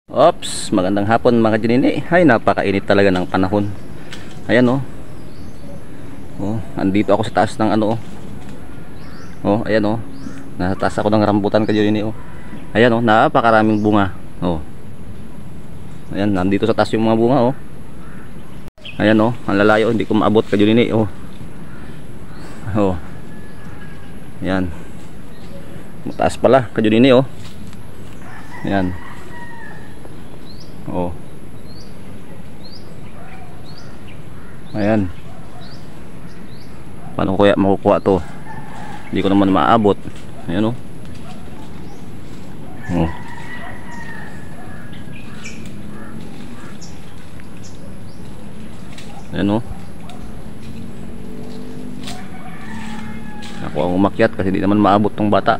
Ops, magandang hapon mga Junini. Ay, napakainit talaga ng panahon. Ayan oh. Oh, andito ako sa taas ng ano oh. Oh, ayan oh. Nasa taas ako ng rambutan ka Junini oh. Ayan oh, napakaraming bunga. Oh. Ayan, nandito sa taas yung mga bunga oh. Ayan oh, ang lalayo, hindi ko maabot ka Junini oh. Oh. Ayan. Mataas pala ka Junini oh. Ayan. Oh. Ayan. Paano ko kaya makukuha to? Hindi ko naman maabot. Ayan oh. Oh. Ayan oh. Ako ang umakyat kasi hindi naman maabot tong bata.